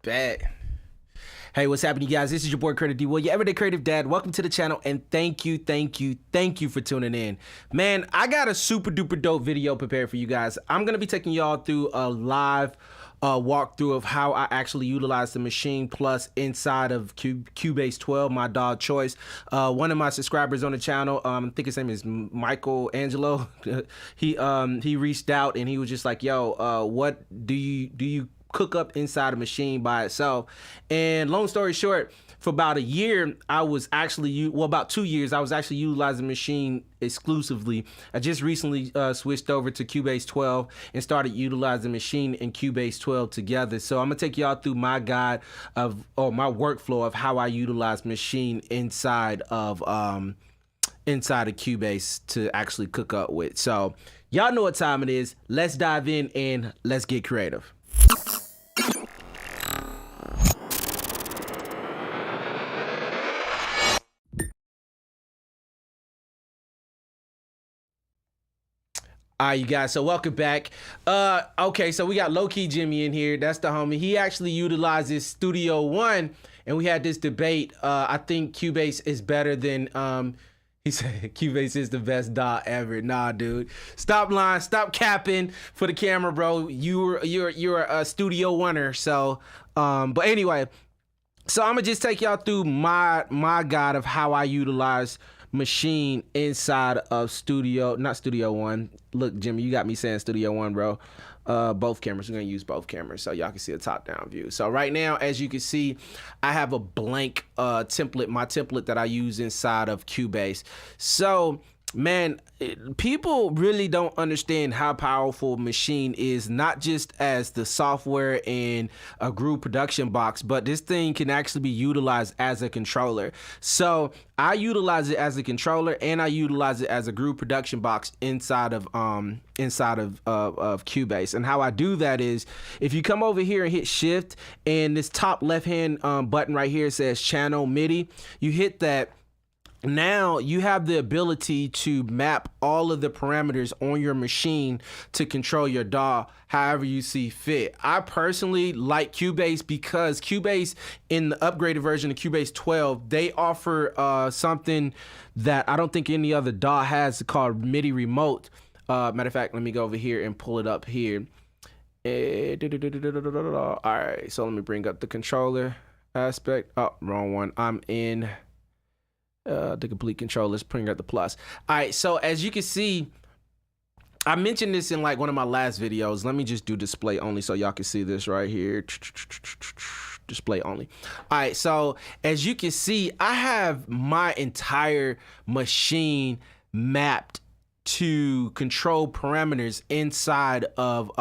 Bet. Hey, what's happening, you guys? This is your boy Creative D. Will, your everyday creative dad. Welcome to the channel, and thank you for tuning in. Man, I got a super duper dope video prepared for you guys. I'm gonna be taking y'all through a live walkthrough of how I actually utilize the Maschine Plus inside of Cubase 12, my DAW of choice. One of my subscribers on the channel, I think his name is Michael Angelo. he reached out and he was just like, "Yo, what do you cook up inside a Maschine by itself?" And long story short, for about a year, I was actually, about 2 years, I was actually utilizing Maschine exclusively. I just recently switched over to Cubase 12 and started utilizing Maschine and Cubase 12 together. So I'm gonna take y'all through my guide of, or my workflow of how I utilize Maschine inside of Cubase to actually cook up with. So y'all know what time it is. Let's dive in and let's get creative. All right, you guys, so welcome back. Okay, so we got Low-Key Jimmy in here. That's the homie. He actually utilizes Studio One, and we had this debate. I think Cubase is better than, he said Cubase is the best DAW ever. Nah, dude. Stop lying, stop capping for the camera, bro. You're a Studio Oneer, so, but anyway, so I'm gonna just take y'all through my guide of how I utilize Maschine inside of not Studio One. Look, Jimmy, you got me saying Studio One, bro. Both cameras, we're gonna use both cameras so y'all can see a top-down view. So right now, as you can see, I have a blank template, my template that I use inside of Cubase. So, man, people really don't understand how powerful Maschine is, not just as the software and a groove production box, but this thing can actually be utilized as a controller. So I utilize it as a controller and I utilize it as a groove production box inside of Cubase. And how I do that is, if you come over here and hit Shift, and this top left hand button right here says Channel MIDI, you hit that. Now you have the ability to map all of the parameters on your Maschine to control your DAW however you see fit. I personally like Cubase because Cubase, in the upgraded version of Cubase 12, they offer something that I don't think any other DAW has, called MIDI remote. Matter of fact, let me go over here and pull it up here. All right, so let me bring up the controller aspect. Oh, wrong one. I'm in the complete control. Let's bring up the plus. All right, so as you can see, I mentioned this in like one of my last videos. Let me just do display only so y'all can see this right here. Display only. All right, so as you can see, I have my entire Maschine mapped to control parameters inside of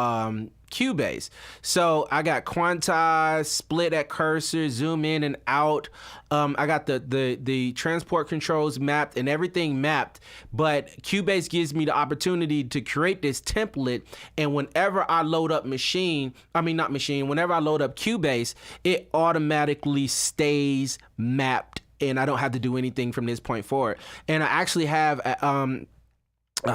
Cubase. So I got quantize, split at cursor, zoom in and out. I got the transport controls mapped and everything mapped, but Cubase gives me the opportunity to create this template, and whenever I load up whenever I load up Cubase, it automatically stays mapped and I don't have to do anything from this point forward. And I actually have a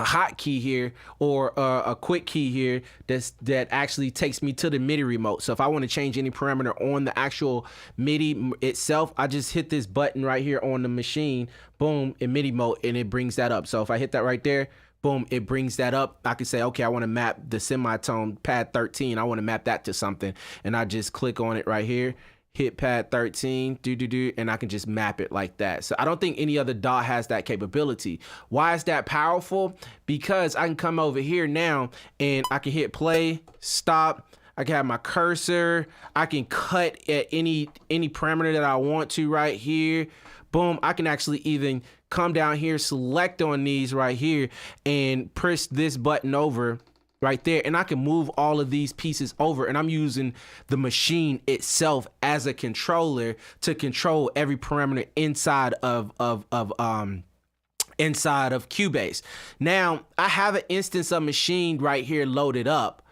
hotkey here, or a quick key here that actually takes me to the MIDI remote. So if I want to change any parameter on the actual MIDI itself, I just hit this button right here on the Maschine, boom, in MIDI mode, and it brings that up. So if I hit that right there, boom, it brings that up. I can say, okay, I want to map the semitone pad 13. I want to map that to something, and I just click on it right here, hit pad 13, and I can just map it like that. So I don't think any other DAW has that capability. Why is that powerful? Because I can come over here now and I can hit play, stop. I can have my cursor. I can cut at any parameter that I want to right here. Boom, I can actually even come down here, select on these right here, and press this button over right there, and I can move all of these pieces over, and I'm using the Maschine itself as a controller to control every parameter inside of Cubase. Now I have an instance of Maschine right here loaded up,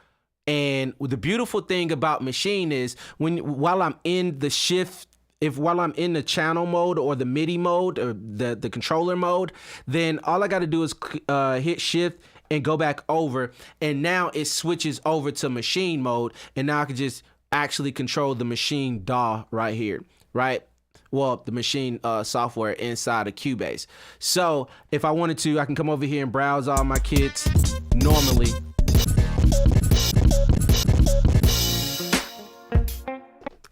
and the beautiful thing about Maschine is while I'm in the channel mode or the MIDI mode or the controller mode, then all I got to do is hit Shift and go back over, and now it switches over to Maschine mode, and now I can just actually control the Maschine DAW right here, right? Well, the Maschine software inside of Cubase. So if I wanted to, I can come over here and browse all my kits normally.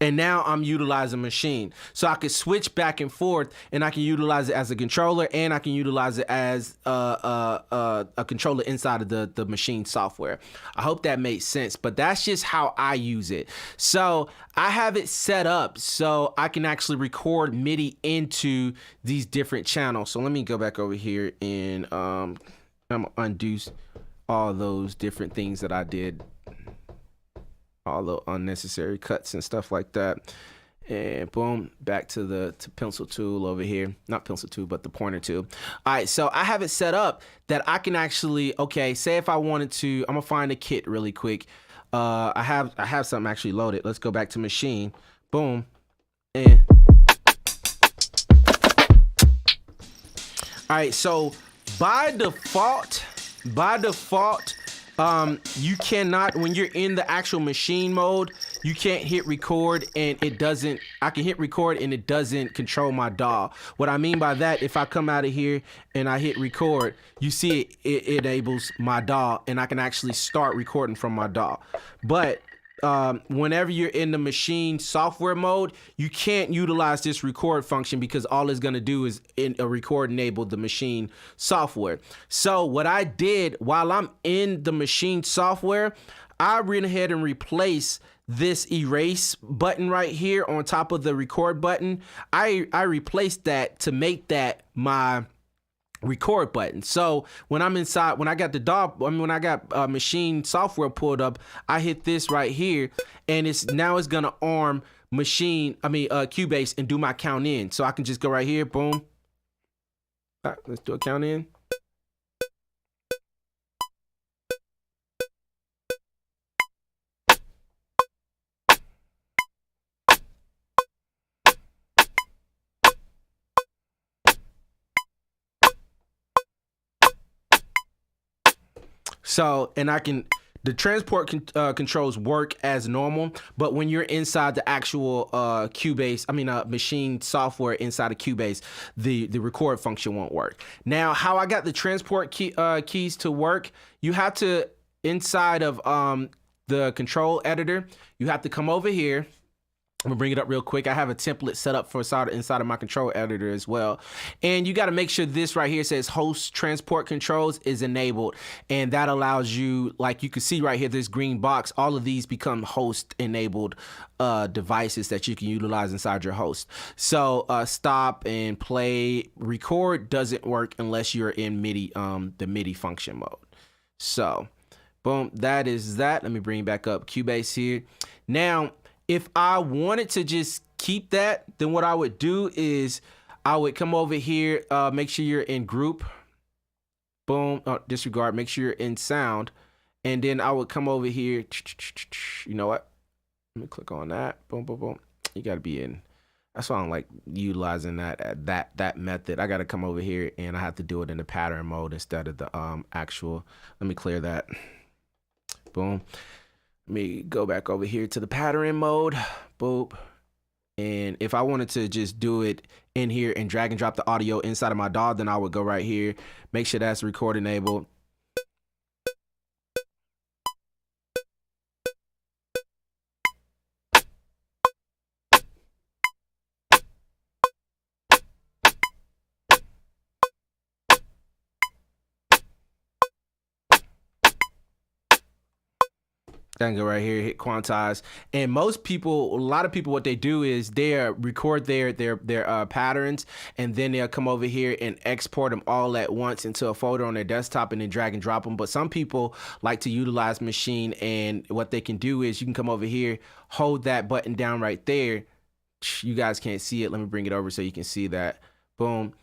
And now I'm utilizing Maschine. So I could switch back and forth, and I can utilize it as a controller, and I can utilize it as a controller inside of the Maschine software. I hope that makes sense, but that's just how I use it. So I have it set up so I can actually record MIDI into these different channels. So let me go back over here and I'm gonna undo all those different things that I did, all the unnecessary cuts and stuff like that, and boom, back to the pencil tool over here. Not pencil tool, but the pointer tool. All right, so I have it set up that I can actually, okay, say if I wanted to, I'm gonna find a kit really quick. I have something actually loaded. Let's go back to Maschine. Boom, and all right, so by default, you cannot, when you're in the actual Maschine mode, you can't hit record and it doesn't, I can hit record and it doesn't control my DAW. What I mean by that, if I come out of here and I hit record, you see it enables my DAW and I can actually start recording from my DAW. But whenever you're in the Maschine software mode, you can't utilize this record function because all it's going to do is record enable the Maschine software. So what I did while I'm in the Maschine software, I went ahead and replaced this erase button right here on top of the record button. I replaced that to make that my record button. So when I'm inside, when I got the DAW, when I got Maschine software pulled up, I hit this right here, and it's gonna arm Cubase and do my count in. So I can just go right here, boom. All right, let's do a count in. So, and I can, the transport controls work as normal, but when you're inside the actual Cubase, Maschine software inside of Cubase, the record function won't work. Now, how I got the transport keys to work, you have to, inside of the control editor, you have to come over here. I'm gonna bring it up real quick. I have a template set up for inside of my control editor as well. And you gotta make sure this right here says host transport controls is enabled. And that allows you, like you can see right here, this green box, all of these become host enabled devices that you can utilize inside your host. So stop and play, record doesn't work unless you're in MIDI, the MIDI function mode. So boom, that is that. Let me bring back up Cubase here. Now, if I wanted to just keep that, then what I would do is I would come over here, make sure you're in group, boom, disregard, make sure you're in sound, and then I would come over here, you know what, let me click on that, boom, boom, boom, you gotta be in, that's why I'm like utilizing that method. I gotta come over here and I have to do it in the pattern mode instead of the actual, let me clear that, boom. Let me go back over here to the pattern mode, boop. And if I wanted to just do it in here and drag and drop the audio inside of my DAW, then I would go right here, make sure that's record enabled. I can go right here, hit quantize, and most people, a lot of people, what they do is they record their patterns, and then they'll come over here and export them all at once into a folder on their desktop, and then drag and drop them. But some people like to utilize Maschine, and what they can do is you can come over here, hold that button down right there. You guys can't see it. Let me bring it over so you can see that. Boom.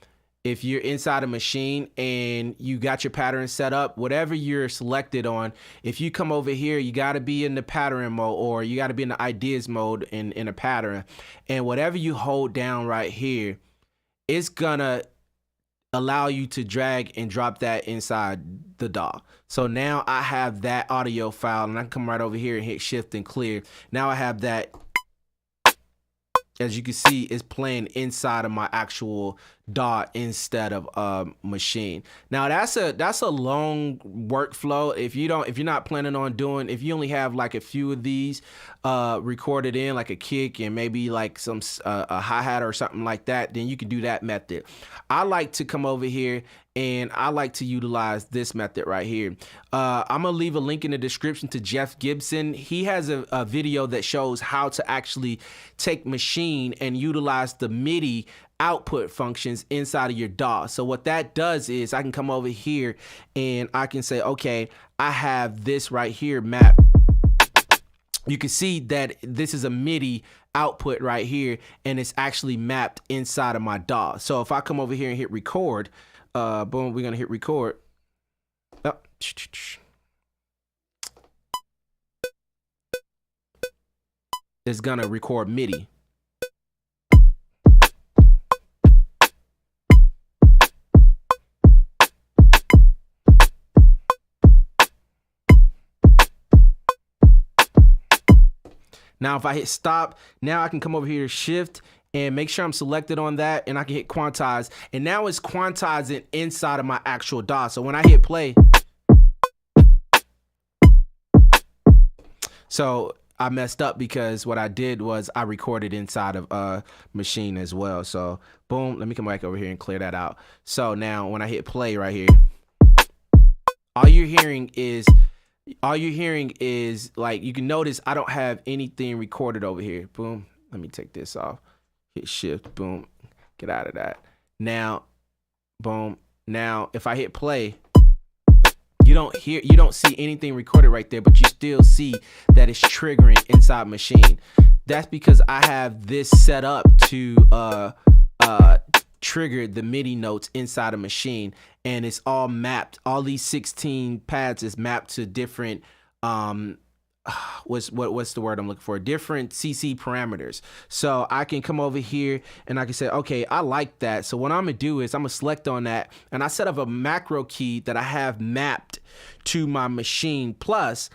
If you're inside a Maschine and you got your pattern set up, whatever you're selected on, if you come over here, you got to be in the pattern mode, or you got to be in the ideas mode in a pattern. And whatever you hold down right here, it's gonna allow you to drag and drop that inside the DAW. So now I have that audio file, and I can come right over here and hit shift and clear. Now I have that, as you can see, is playing inside of my actual DAW instead of Maschine. Now that's a long workflow. If you're not planning on doing, if you only have like a few of these recorded in, like a kick and maybe like some a hi-hat or something like that, then you can do that method. I like to come over here and I like to utilize this method right here. I'm gonna leave a link in the description to Jeff Gibbson. He has a video that shows how to actually take Maschine and utilize the MIDI output functions inside of your DAW. So what that does is I can come over here and I can say, okay, I have this right here mapped. You can see that this is a MIDI output right here, and it's actually mapped inside of my DAW. So if I come over here and hit record, boom, we're gonna hit record. Oh. It's gonna record MIDI. Now, if I hit stop, now I can come over here to shift and make sure I'm selected on that, and I can hit quantize. And now it's quantizing inside of my actual DAW. So when I hit play, so I messed up because what I did was I recorded inside of Maschine as well. So boom, let me come back over here and clear that out. So now when I hit play right here, all you're hearing is like, you can notice I don't have anything recorded over here. Boom, let me take this off, hit shift, boom, get out of that. Now, boom, now if I hit play, you don't see anything recorded right there, but you still see that it's triggering inside Maschine. That's because I have this set up to trigger the MIDI notes inside of Maschine, and it's all mapped. All these 16 pads is mapped to different what's the word I'm looking for? Different CC parameters. So I can come over here and I can say, okay, I like that. So what I'm gonna do is I'm gonna select on that, and I set up a macro key that I have mapped to my Maschine Plus.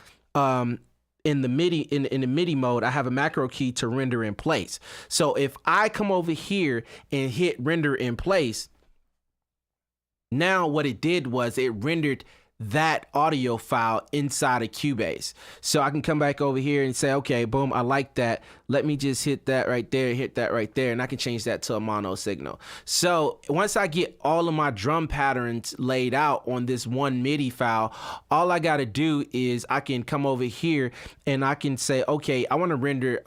In the MIDI mode, I have a macro key to render in place. So if I come over here and hit render in place, now what it did was it rendered that audio file inside of Cubase. So I can come back over here and say, okay, boom, I like that. Let me just hit that right there, hit that right there, and I can change that to a mono signal. So once I get all of my drum patterns laid out on this one MIDI file, all I got to do is I can come over here and I can say, okay, I want to render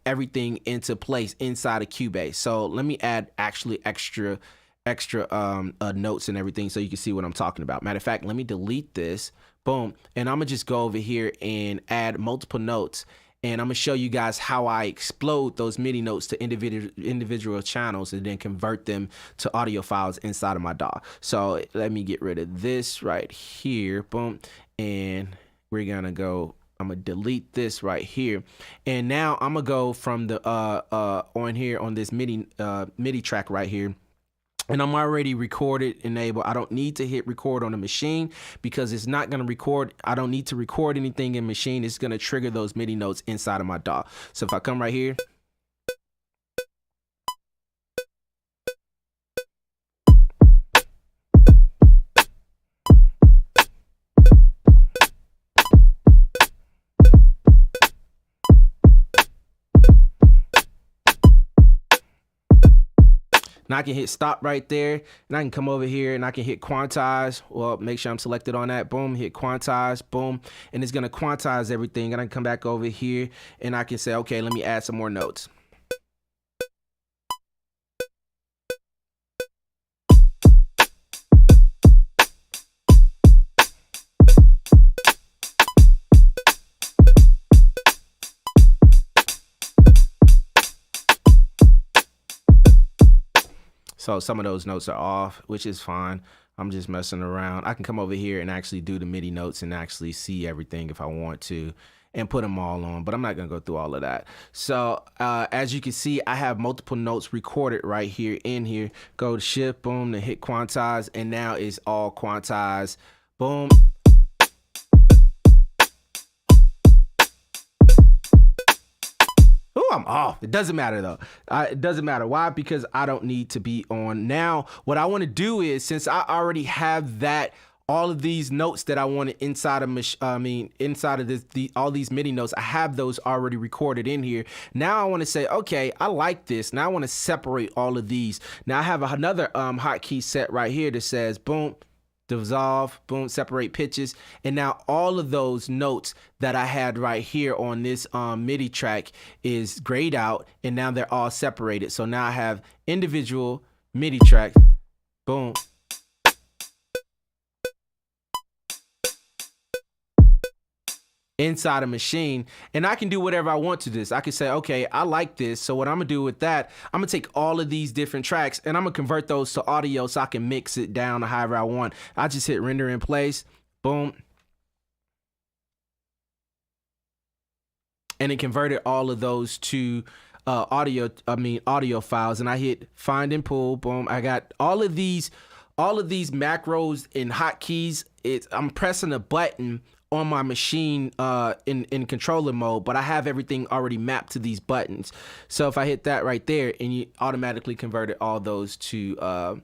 everything into place inside of Cubase. So let me add actually extra notes and everything so you can see what I'm talking about. Matter of fact, let me delete this, boom, and I'm gonna just go over here and add multiple notes, and I'm gonna show you guys how I explode those MIDI notes to individual channels and then convert them to audio files inside of my DAW. So let me get rid of this right here, boom, and we're gonna go, I'm gonna delete this right here, and now I'm gonna go from the on here on this MIDI track right here. And I'm already recorded, enabled. I don't need to hit record on the Maschine because it's not going to record. I don't need to record anything in Maschine. It's going to trigger those MIDI notes inside of my DAW. So if I come right here, and I can hit stop right there, and I can come over here and I can hit quantize. Well, make sure I'm selected on that. Boom, hit quantize, boom, and it's gonna quantize everything. And I can come back over here and I can say, okay, let me add some more notes. So some of those notes are off, which is fine. I'm just messing around. I can come over here and actually do the MIDI notes and actually see everything if I want to. and put them all on, but I'm not gonna go through all of that. So as you can see, I have multiple notes recorded right here in here. Go to shift, boom, to hit quantize, and now it's all quantized. Boom. Ooh, I'm off. It doesn't matter though. It doesn't matter. Why? Because I don't need to be on. Now, what I want to do is, since I already have that, all of these notes that I wanted inside of inside of this, all these MIDI notes, I have those already recorded in here. Now I want to say, okay, I like this. Now I want to separate all of these. Now I have another hotkey set right here that says boom, dissolve, boom, separate pitches. And now all of those notes that I had right here on this MIDI track is grayed out, and now they're all separated. So now I have individual MIDI tracks, boom, inside a Maschine, and I can do whatever I want to this. I can say, okay, I like this, so what I'm gonna do with that, I'm gonna take all of these different tracks and I'm gonna convert those to audio so I can mix it down however I want. I just hit render in place, boom, and it converted all of those to audio files, and I hit find and pull, boom. I got all of these macros and hotkeys. I'm pressing a button on my machine in controller mode, but I have everything already mapped to these buttons. So if I hit that right there, and you automatically converted all those to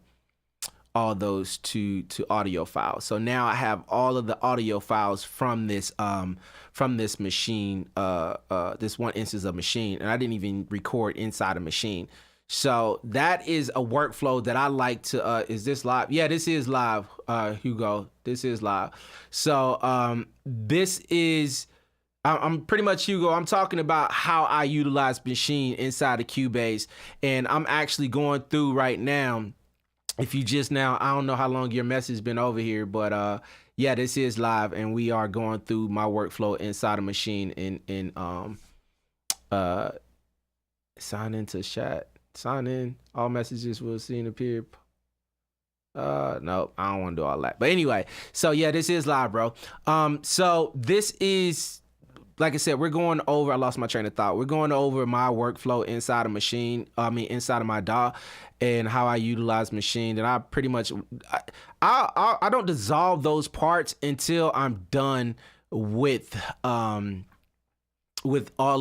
audio files. So now I have all of the audio files from this machine, this one instance of Maschine, and I didn't even record inside a Maschine. So that is a workflow that I like to, is this live? Yeah, this is live, Hugo. This is live. So this is, I'm pretty much, Hugo, I'm talking about how I utilize Maschine inside of Cubase. And I'm actually going through right now. If you just now, I don't know how long your message has been over here, but yeah, this is live, and we are going through my workflow inside of Maschine in sign into chat. Sign in, all messages will see and appear. No, I don't want to do all that. But anyway, so yeah, this is live, bro. So this is, like I said, we're going over, I lost my train of thought. We're going over my workflow inside of Maschine, inside of my DAW, and how I utilize Maschine. And I pretty much, I don't dissolve those parts until I'm done with all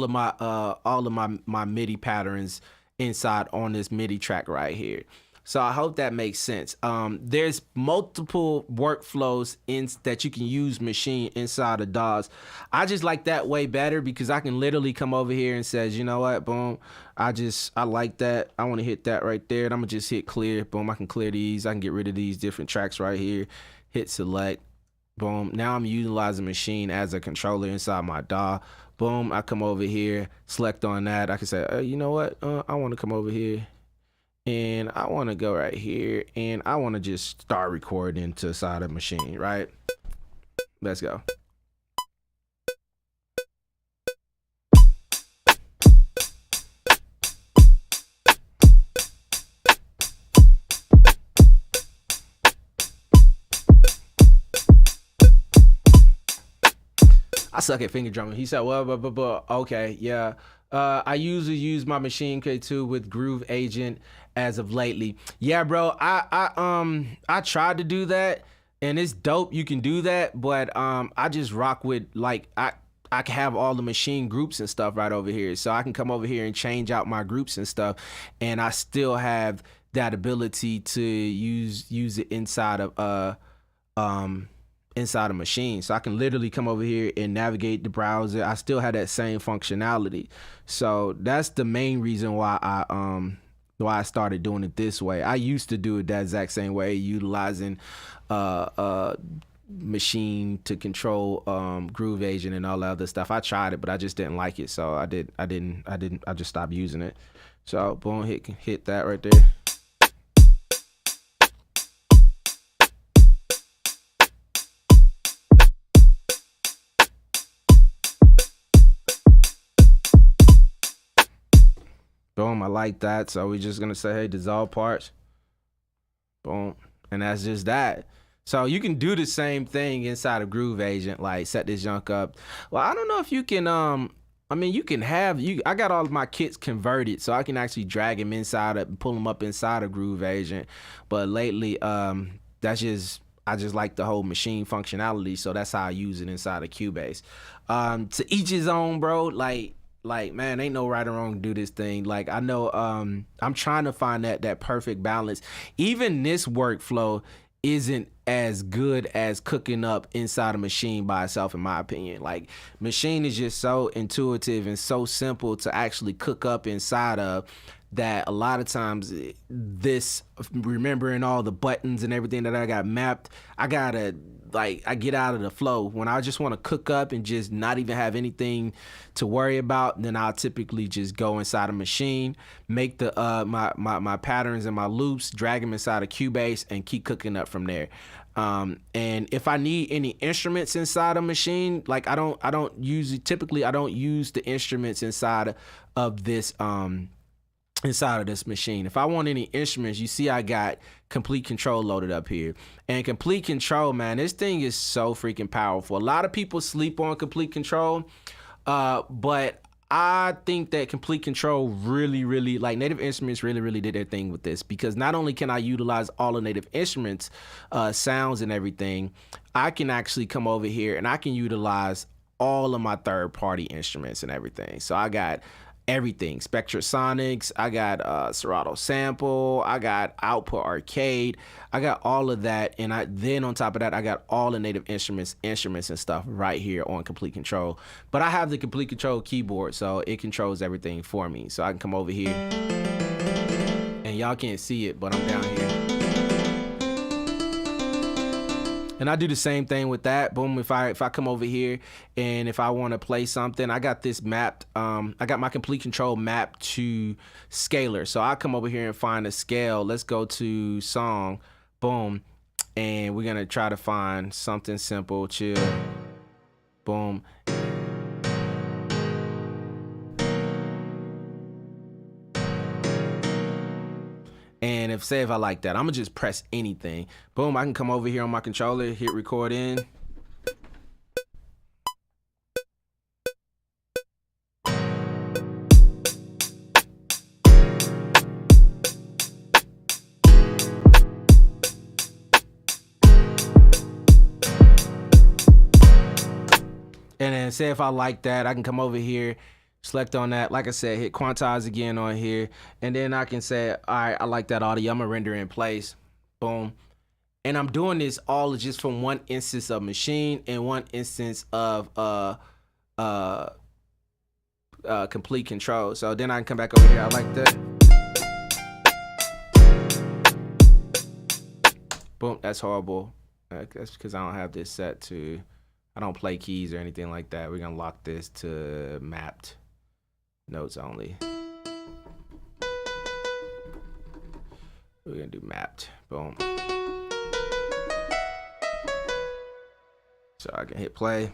of my MIDI patterns inside on this MIDI track right here. So I hope that makes sense. There's multiple workflows that you can use Maschine inside of DAWs. I just like that way better because I can literally come over here and says, you know what, boom, I like that. I want to hit that right there, and I'm gonna just hit clear. Boom, I can clear these. I can get rid of these different tracks right here. Hit select. Boom. Now I'm utilizing Maschine as a controller inside my DAW. Boom, I come over here, select on that. I can say, you know what? I want to come over here and I want to go right here and I want to just start recording to the side of Maschine, right? Let's go. I suck at finger drumming. He said, well, okay, yeah. I usually use my Maschine K2 with Groove Agent as of lately. Yeah, bro, I tried to do that, and it's dope. You can do that, but I just rock with, like, I can have all the Maschine groups and stuff right over here. So I can come over here and change out my groups and stuff, and I still have that ability to use it inside of Maschine. So I can literally come over here and navigate the browser. I still have that same functionality. So that's the main reason why I started doing it this way. I used to do it that exact same way, utilizing Maschine to control Groove Agent and all that other stuff. I tried it, but I just didn't like it. So I just stopped using it. So boom, hit that right there. Boom, I like that. So we're just gonna say, hey, dissolve parts. Boom, and that's just that. So you can do the same thing inside of Groove Agent, like set this junk up. Well, I don't know if you can, I mean, you can have, I got all of my kits converted, so I can actually drag them inside of, pull them up inside of Groove Agent. But lately, that's just, I just like the whole machine functionality, so that's how I use it inside of Cubase. To each his own, bro. Like man, ain't no right or wrong to do this thing. Like I know, I'm trying to find that perfect balance. Even this workflow isn't as good as cooking up inside a Maschine by itself, in my opinion. Like Maschine is just so intuitive and so simple to actually cook up inside of, that a lot of times this, remembering all the buttons and everything that I got mapped, I gotta, like, I get out of the flow. When I just want to cook up and just not even have anything to worry about, then I'll typically just go inside a Maschine, make the my patterns and my loops, drag them inside of Cubase, and keep cooking up from there. And if I need any instruments inside a Maschine, like I don't use the instruments inside of this Maschine. If I want any instruments, you see I got Complete Control loaded up here. And Complete Control, man, this thing is so freaking powerful. A lot of people sleep on Complete Control, but I think that Complete Control really, like Native Instruments really did their thing with this, because not only can I utilize all the Native Instruments sounds and everything, I can actually come over here and I can utilize all of my third-party instruments and everything. So I got everything, Spectrasonics, I got Serato Sample, I got Output Arcade, I got all of that, and then on top of that I got all the Native instruments and stuff right here on Complete Control. But I have the Complete Control keyboard, so it controls everything for me. So I can come over here, and y'all can't see it, but I'm down here, and I do the same thing with that. Boom, if I come over here and if I want to play something, I got this mapped, I got my Complete Control mapped to scalar. So I come over here and find a scale. Let's go to song, boom, and we're gonna try to find something simple, chill, boom. And if I like that, I'm gonna just press anything. Boom, I can come over here on my controller, hit record in. And then say if I like that, I can come over here, select on that, like I said, hit quantize again on here, and then I can say, all right, I like that audio, I'm gonna render in place, boom. And I'm doing this all just from one instance of Maschine and one instance of Complete Control. So then I can come back over here, I like that. Boom, that's horrible. That's because I don't have this set to, I don't play keys or anything like that. We're gonna lock this to mapped notes only. We're gonna do mapped, boom. So I can hit play.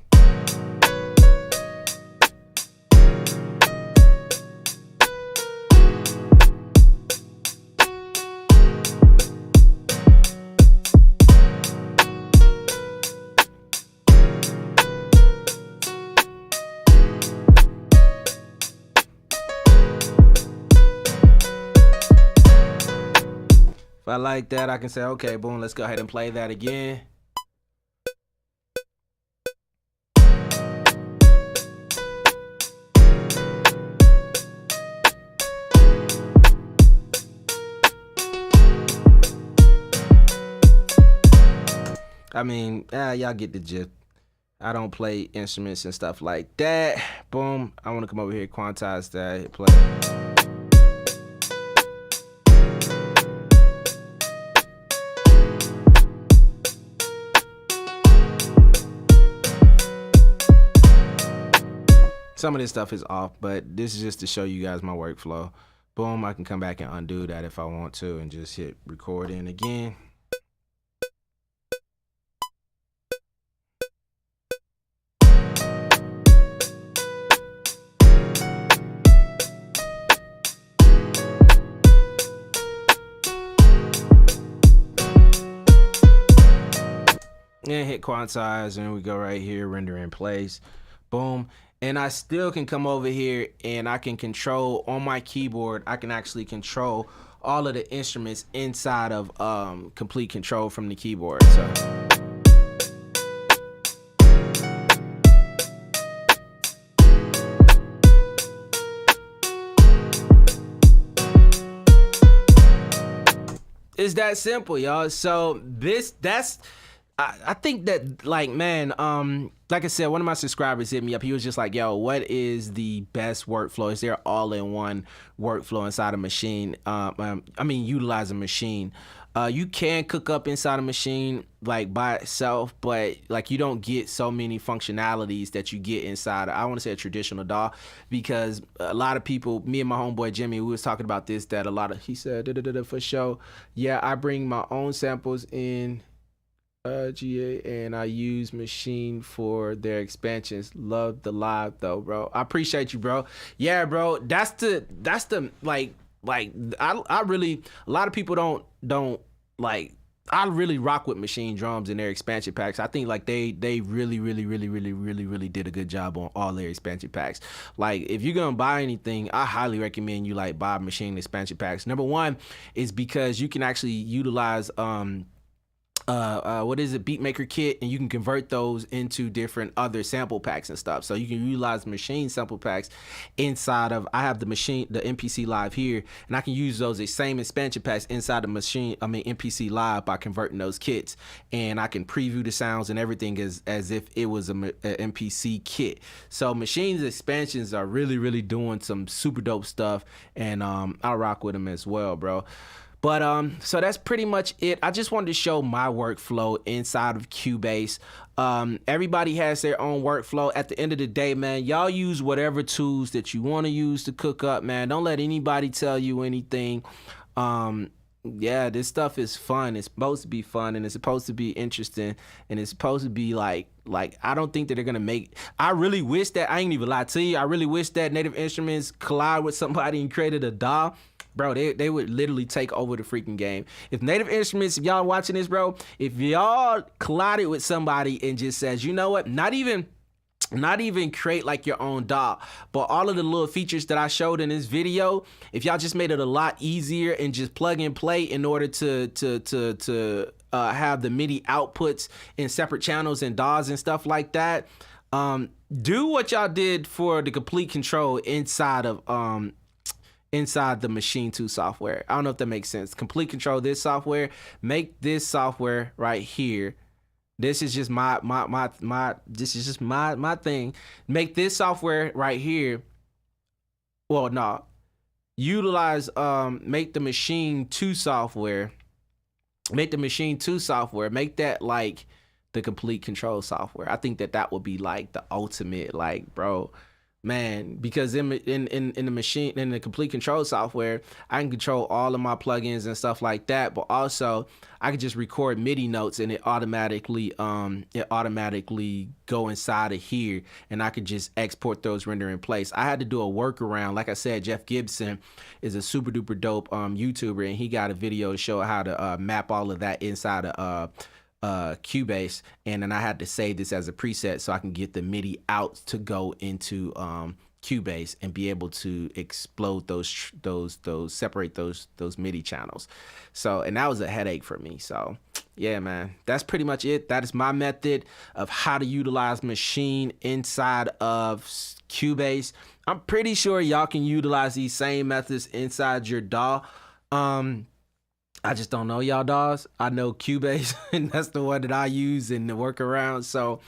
If I like that, I can say, okay, boom, let's go ahead and play that again. I mean, y'all get the gist. I don't play instruments and stuff like that. Boom, I want to come over here, quantize that, hit play. Some of this stuff is off, but this is just to show you guys my workflow. Boom, I can come back and undo that if I want to and just hit record in again. hit quantize, and we go right here, render in place, boom. And I still can come over here and I can control on my keyboard. I can actually control all of the instruments inside of complete control from the keyboard. So it's that simple, y'all. So I think that, like, man, like I said, one of my subscribers hit me up. He was just like, yo, what is the best workflow? Is there all-in-one workflow inside a Maschine? I mean, utilize a Maschine. You can cook up inside a Maschine, like, by itself, but, like, you don't get so many functionalities that you get inside, I want to say, a traditional DAW, because a lot of people, me and my homeboy Jimmy, we was talking about this, that a lot of, he said, for sure, yeah, I bring my own samples in GA and I use Maschine for their expansions. Love the live though, bro. I appreciate you, bro. Yeah, bro. That's the like I really, a lot of people don't like, I really rock with Maschine drums and their expansion packs. I think like they really did a good job on all their expansion packs. Like, if you're gonna buy anything, I highly recommend you like buy Maschine expansion packs. Number one is because you can actually utilize what is it, Beatmaker Kit, and you can convert those into different other sample packs and stuff. So you can utilize Maschine sample packs inside of, I have the MPC Live here, and I can use those same expansion packs inside the MPC Live by converting those kits, and I can preview the sounds and everything as if it was a MPC kit. So Maschine's expansions are really doing some super dope stuff, and I rock with them as well, bro. But so that's pretty much it. I just wanted to show my workflow inside of Cubase. Everybody has their own workflow. At the end of the day, man, y'all use whatever tools that you want to use to cook up, man. Don't let anybody tell you anything. Yeah, this stuff is fun. It's supposed to be fun, and it's supposed to be interesting, and it's supposed to be like I don't think that they're gonna make. I really wish that, I ain't even lie to you, I really wish that Native Instruments collide with somebody and created a DAW. Bro, they would literally take over the freaking game. If Native Instruments, if y'all watching this, bro, if y'all collided with somebody and just says, you know what, not even create like your own DAW, but all of the little features that I showed in this video, if y'all just made it a lot easier and just plug and play in order to have the MIDI outputs in separate channels and DAWs and stuff like that, do what y'all did for the complete control inside of inside the Maschine 2 software. I don't know if that makes sense. Complete control this software, make this software right here. This is just my this is just my thing. Make this software right here. Well, no. Utilize make the Maschine 2 software. Make the Maschine 2 software. Make that like the complete control software. I think that would be like the ultimate, like, bro, man, because in the Maschine, in the complete control software, I can control all of my plugins and stuff like that, but also I can just record MIDI notes and it automatically go inside of here, and I could just export those, render in place. I had to do a workaround. Like I said, Jeff Gibbson is a super duper dope YouTuber, and he got a video to show how to map all of that inside of Cubase, and then I had to save this as a preset so I can get the MIDI out to go into Cubase and be able to explode separate those MIDI channels. So, and that was a headache for me. So yeah, man, that's pretty much it. That is my method of how to utilize Maschine inside of Cubase. I'm pretty sure y'all can utilize these same methods inside your DAW. I just don't know y'all DAWs. I know Cubase, and that's the one that I use in the workaround. So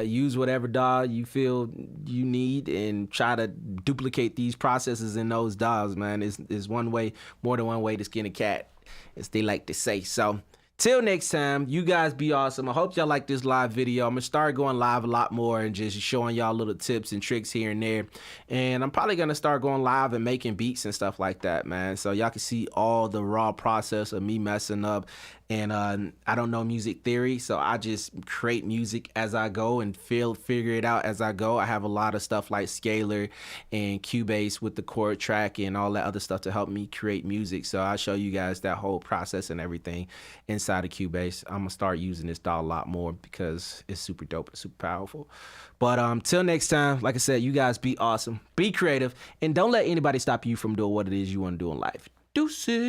use whatever DAW you feel you need and try to duplicate these processes in those DAWs, man. Is one way, more than one way to skin a cat, as they like to say. So till next time, you guys be awesome. I hope y'all like this live video. I'm gonna start going live a lot more and just showing y'all little tips and tricks here and there. And I'm probably gonna start going live and making beats and stuff like that, man. So y'all can see all the raw process of me messing up and I don't know music theory, so I just create music as I go and figure it out as I go. I have a lot of stuff like Scalar and Cubase with the chord track and all that other stuff to help me create music. So I'll show you guys that whole process and everything inside of Cubase. I'm gonna start using this DAW a lot more because it's super dope and super powerful. But till next time, like I said, you guys be awesome, be creative, and don't let anybody stop you from doing what it is you want to do in life. Deuces.